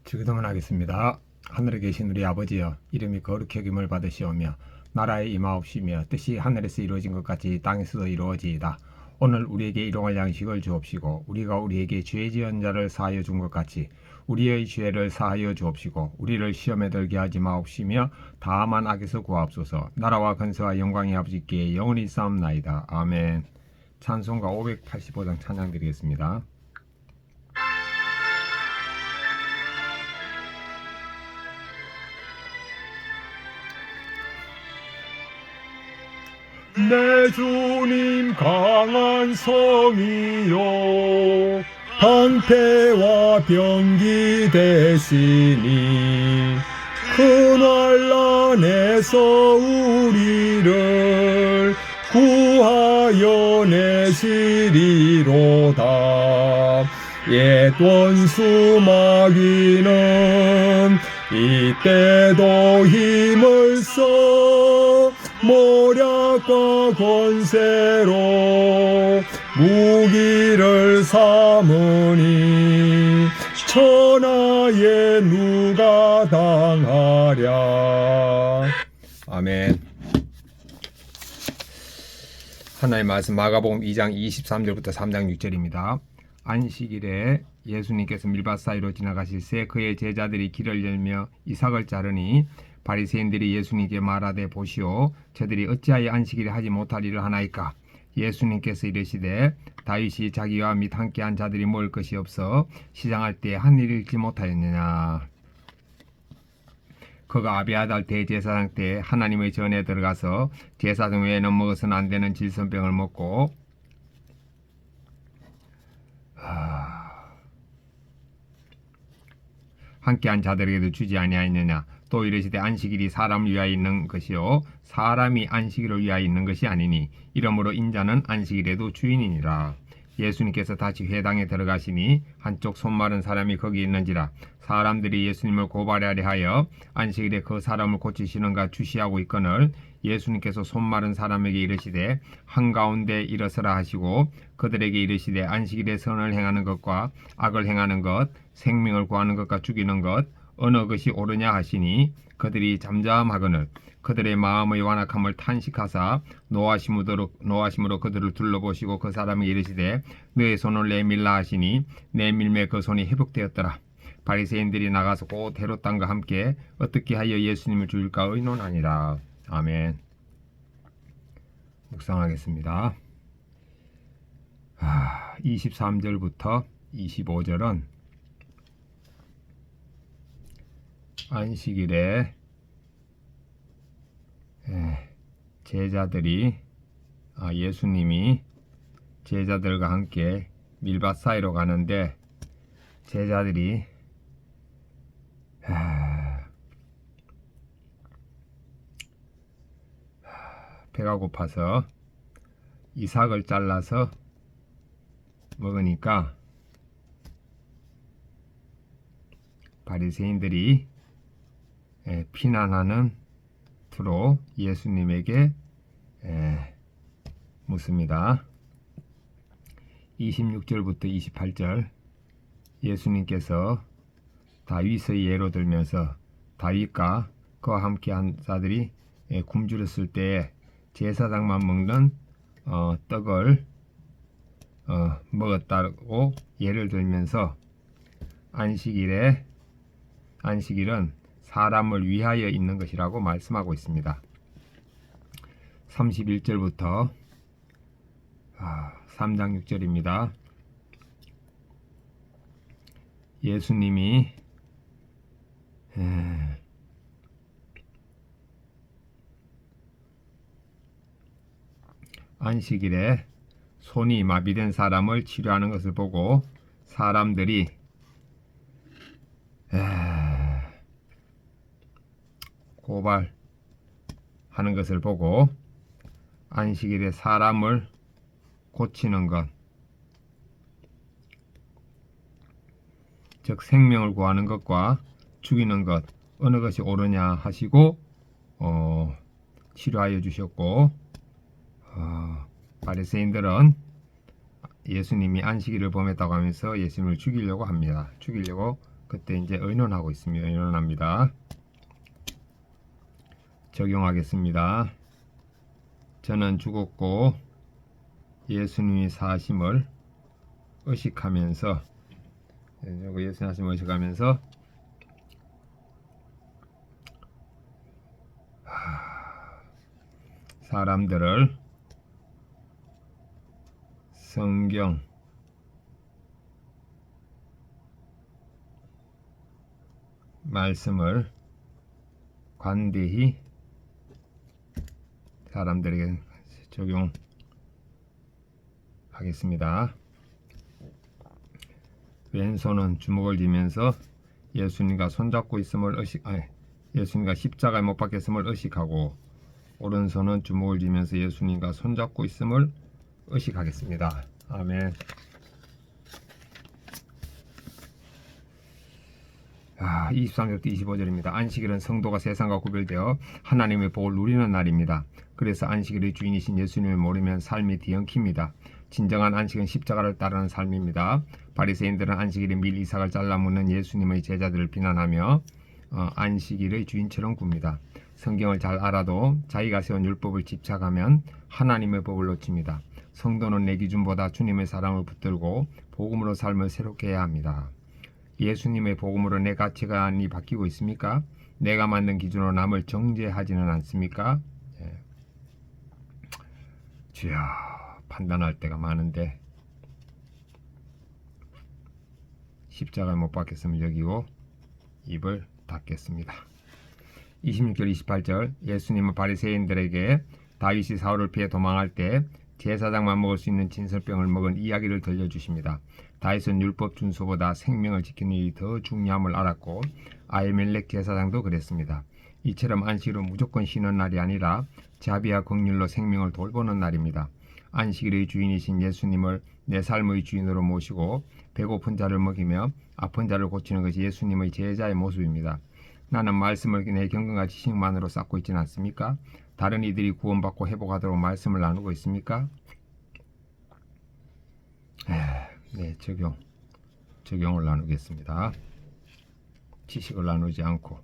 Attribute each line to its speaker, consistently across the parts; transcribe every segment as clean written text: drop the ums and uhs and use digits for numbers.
Speaker 1: 기도문 하겠습니다. 하늘에 계신 우리 아버지여, 이름이 거룩히 여김을 받으시오며 나라의 임하옵시며 뜻이 하늘에서 이루어진 것 같이 땅에서도 이루어지이다. 오늘 우리에게 일용할 양식을 주옵시고 우리가 우리에게 죄 지은 자를 사하여 준 것 같이 우리의 죄를 사하여 주옵시고 우리를 시험에 들게 하지 마옵시며 다만 악에서 구하옵소서. 나라와 권세와 영광이 아버지께 영원히 싸움나이다. 아멘. 찬송가 585장 찬양 드리겠습니다. 내 주님 강한 성이요 방패와 병기 되시니 그날 안에서 우리를 구하여 내시리로다. 옛 원수 마귀는 이때도 힘을 써 모략과 권세로 무기를 삼으니 천하에 누가 당하랴. 아멘. 하나님의 말씀 마가복음 2장 23절부터 3장 6절입니다. 안식일에 예수님께서 밀밭 사이로 지나가실새 그의 제자들이 길을 열며 이삭을 자르니 바리새인들이 예수님께 말하되 보시오 저들이 어찌하여 안식일에 하지 못할 일을 하나이까. 예수님께서 이르시되 다윗이 자기와 및 함께한 자들이 먹을 것이 없어 시장할 때 한 일을 잃지 못하였느냐. 그가 아비아달 대제사장 때 하나님의 전에 들어가서 제사장 외에는 먹어서는 안 되는 질선병을 먹고 함께한 자들에게도 주지 아니하였느냐. 또 이르시되 안식일이 사람을 위하여 있는 것이요 사람이 안식일을 위하여 있는 것이 아니니 이러므로 인자는 안식일에도 주인이니라. 예수님께서 다시 회당에 들어가시니 한쪽 손 마른 사람이 거기 있는지라. 사람들이 예수님을 고발하려 하여 안식일에 그 사람을 고치시는가 주시하고 있거늘 예수님께서 손 마른 사람에게 이르시되 한가운데 일어서라 하시고 그들에게 이르시되 안식일에 선을 행하는 것과 악을 행하는 것 생명을 구하는 것과 죽이는 것 어느 것이 옳으냐 하시니 그들이 잠잠하거늘 그들의 마음의 완악함을 탄식하사 노하심으로 그들을 둘러보시고 그 사람에게 이르시되 너의 손을 내밀라 하시니 내밀매 그 손이 회복되었더라. 바리새인들이 나가서 곧 헤롯 당과 함께 어떻게 하여 예수님을 죽일까 의논하니라. 아멘. 묵상하겠습니다. 23절부터 25절은 안식일에 제자들이 예수님이 제자들과 함께 밀밭 사이로 가는데 제자들이 배가 고파서 이삭을 잘라서 먹으니까 바리새인들이 비난하는 투로 예수님에게 묻습니다. 26절부터 28절 예수님께서 다윗의 예로 들면서 다윗과 그와 함께한 자들이 굶주렸을 때에 제사장만 먹는 떡을 먹었다고 예를 들면서 안식일은 사람을 위하여 있는 것이라고 말씀하고 있습니다. 31절부터 3장 6절입니다. 예수님이 안식일에 손이 마비된 사람을 치료하는 것을 보고 사람들이 고발하는 것을 보고 안식일에 사람을 고치는 것, 즉 생명을 구하는 것과 죽이는 것 어느 것이 옳으냐 하시고 치료하여 주셨고 바리새인들은 예수님이 안식일을 범했다고 하면서 예수님을 죽이려고 합니다. 죽이려고 그때 이제 의논하고 있습니다. 의논합니다. 적용하겠습니다. 저는 죽었고 예수님이 사심을 의식하면서 예수님 사심을 의식하면서 사람들을 성경 말씀을 관대히 사람들에게 적용하겠습니다. 왼손은 주먹을 쥐면서 예수님과 손잡고 있음을 예수님과 십자가에 못 박혔음을 의식하고 오른손은 주먹을 쥐면서 예수님과 손잡고 있음을 의식하겠습니다. 아멘. 23절부터 25절입니다. 안식일은 성도가 세상과 구별되어 하나님의 복을 누리는 날입니다. 그래서 안식일의 주인이신 예수님을 모르면 삶이 뒤엉킵니다. 진정한 안식은 십자가를 따르는 삶입니다. 바리새인들은 안식일에 밀 이삭을 잘라 먹는 예수님의 제자들을 비난하며 안식일의 주인처럼 굽니다. 성경을 잘 알아도 자기가 세운 율법을 집착하면 하나님의 법을 놓칩니다. 성도는 내 기준보다 주님의 사랑을 붙들고 복음으로 삶을 새롭게 해야 합니다. 예수님의 복음으로 내 가치관이 바뀌고 있습니까? 내가 만든 기준으로 남을 정죄하지는 않습니까? 주여, 판단할 때가 많은데 십자가에 못 박혔음을 여기고 입을 닫겠습니다. 26절 28절 예수님은 바리새인들에게 다윗이 사울을 피해 도망할 때 제사장만 먹을 수 있는 진설병을 먹은 이야기를 들려주십니다. 다윗은 율법 준수보다 생명을 지키는 일이 더 중요함을 알았고 아히멜렉 제사장도 그랬습니다. 이처럼 안식일은 무조건 쉬는 날이 아니라 자비와 긍휼로 생명을 돌보는 날입니다. 안식일의 주인이신 예수님을 내 삶의 주인으로 모시고 배고픈 자를 먹이며 아픈 자를 고치는 것이 예수님의 제자의 모습입니다. 나는 말씀을 내 경건과 지식만으로 쌓고 있지는 않습니까? 다른 이들이 구원받고 회복하도록 말씀을 나누고 있습니까? 네, 적용을 나누겠습니다. 지식을 나누지 않고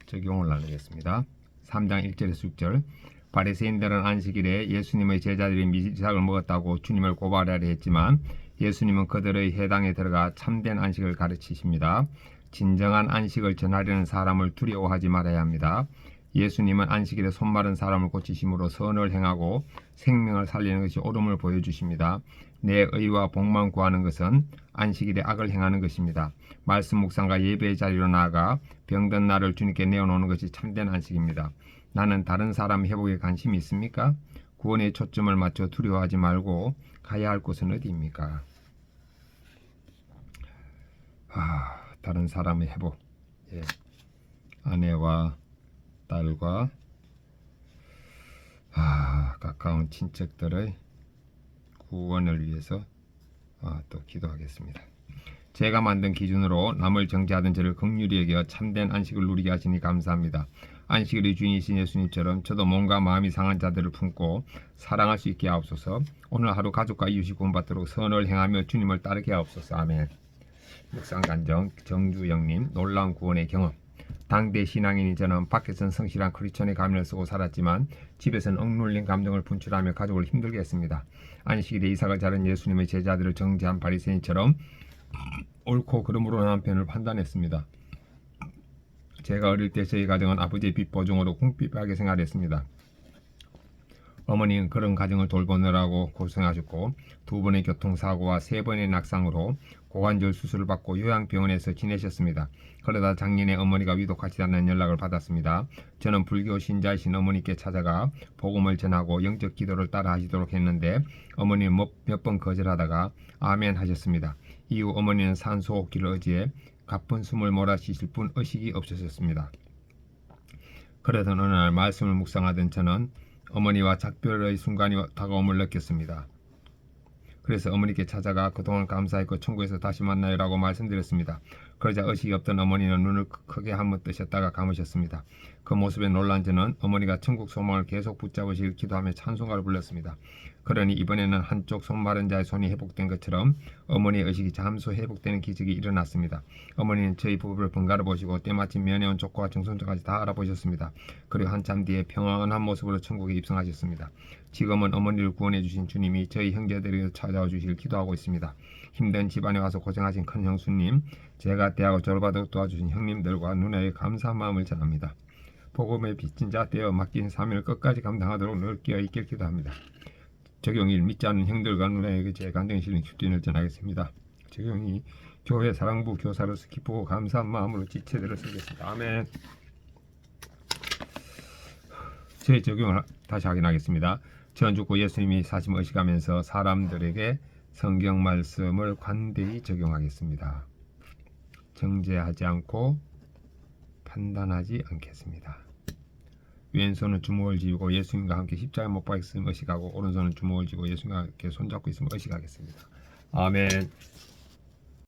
Speaker 1: 적용을 나누겠습니다. 3장 1절에서 6절 바리새인들은 안식일에 예수님의 제자들이 밀이삭을 먹었다고 주님을 고발하려 했지만 예수님은 그들의 회당에 들어가 참된 안식을 가르치십니다. 진정한 안식을 전하려는 사람을 두려워하지 말아야 합니다. 예수님은 안식일에 손마른 사람을 고치심으로 선을 행하고 생명을 살리는 것이 옳음을 보여주십니다. 내 의와 복만 구하는 것은 안식일에 악을 행하는 것입니다. 말씀 묵상과 예배의 자리로 나아가 병든 나를 주님께 내어놓는 것이 참된 안식입니다. 나는 다른 사람 회복에 관심이 있습니까? 구원에 초점을 맞춰 두려워하지 말고 가야 할 곳은 어디입니까? 다른 사람의 회복, 아내와 딸과 가까운 친척들의 구원을 위해서 또 기도하겠습니다. 제가 만든 기준으로 남을 정죄하던 저를 긍휼히 여겨 참된 안식을 누리게 하시니 감사합니다. 안식일의 주인이신 예수님처럼 저도 몸과 마음이 상한 자들을 품고 사랑할 수 있게 하옵소서. 오늘 하루 가족과 이웃이 구원받도록 선을 행하며 주님을 따르게 하옵소서. 아멘. 묵상간정 정주영님 놀라운 구원의 경험. 당대 신앙인인 저는 밖에선 성실한 크리스천의 가면을 쓰고 살았지만 집에서는 억눌린 감정을 분출하며 가족을 힘들게 했습니다. 안식일에 이삭을 자른 예수님의 제자들을 정죄한 바리새인처럼 옳고 그름으로 남편을 판단했습니다. 제가 어릴 때 저희 가정은 아버지의 빚 보증으로 궁핍하게 생활했습니다. 어머니는 그런 가정을 돌보느라고 고생하셨고 2번의 교통사고와 3번의 낙상으로 고관절 수술을 받고 요양병원에서 지내셨습니다. 그러다 작년에 어머니가 위독하시다는 연락을 받았습니다. 저는 불교 신자이신 어머니께 찾아가 복음을 전하고 영적 기도를 따라 하시도록 했는데 어머니는 몇 번 거절하다가 아멘 하셨습니다. 이후 어머니는 산소호흡기를 의지해 가쁜 숨을 몰아쉬실 뿐 의식이 없으셨습니다. 그러던 어느 날 말씀을 묵상하던 저는 어머니와 작별의 순간이 다가옴을 느꼈습니다. 그래서 어머니께 찾아가 그동안 감사했고 천국에서 다시 만나요 라고 말씀드렸습니다. 그러자 의식이 없던 어머니는 눈을 크게 한번 뜨셨다가 감으셨습니다. 그 모습에 놀란 저는 어머니가 천국 소망을 계속 붙잡으시길 기도하며 찬송가를 불렀습니다. 그러니 이번에는 한쪽 손 마른 자의 손이 회복된 것처럼 어머니의 의식이 잠수 회복되는 기적이 일어났습니다. 어머니는 저희 부부를 번갈아 보시고 때마침 면회 온 조카와 정손자까지 다 알아보셨습니다. 그리고 한참 뒤에 평안한 모습으로 천국에 입성하셨습니다. 지금은 어머니를 구원해 주신 주님이 저희 형제들에게 찾아와 주시길 기도하고 있습니다. 힘든 집안에 와서 고생하신 큰 형수님, 제가 대학을 졸업하도록 도와주신 형님들과 누나의 감사한 마음을 전합니다. 복음의 빚진 자 되어 맡긴 사명을 끝까지 감당하도록 늘 끼어 있길 기도합니다. 적용일 믿지 않는 형들과 누나에게 제 간증 실린 큐티인을 전하겠습니다. 적용이 교회 사랑부 교사로서 기쁘고 감사한 마음으로 지체들을 쓰겠습니다. 아멘. 제 적용을 다시 확인하겠습니다. 전 죽고 예수님이 사심을 의식하면서 사람들에게 성경 말씀을 관대히 적용하겠습니다. 정죄하지 않고 판단하지 않겠습니다. 왼손은 주먹을 쥐고 예수님과 함께 십자가에 못 박혀 있음을 의식하고 오른손은 주먹을 쥐고 예수님과 함께 손잡고 있음을 의식하겠습니다. 아멘.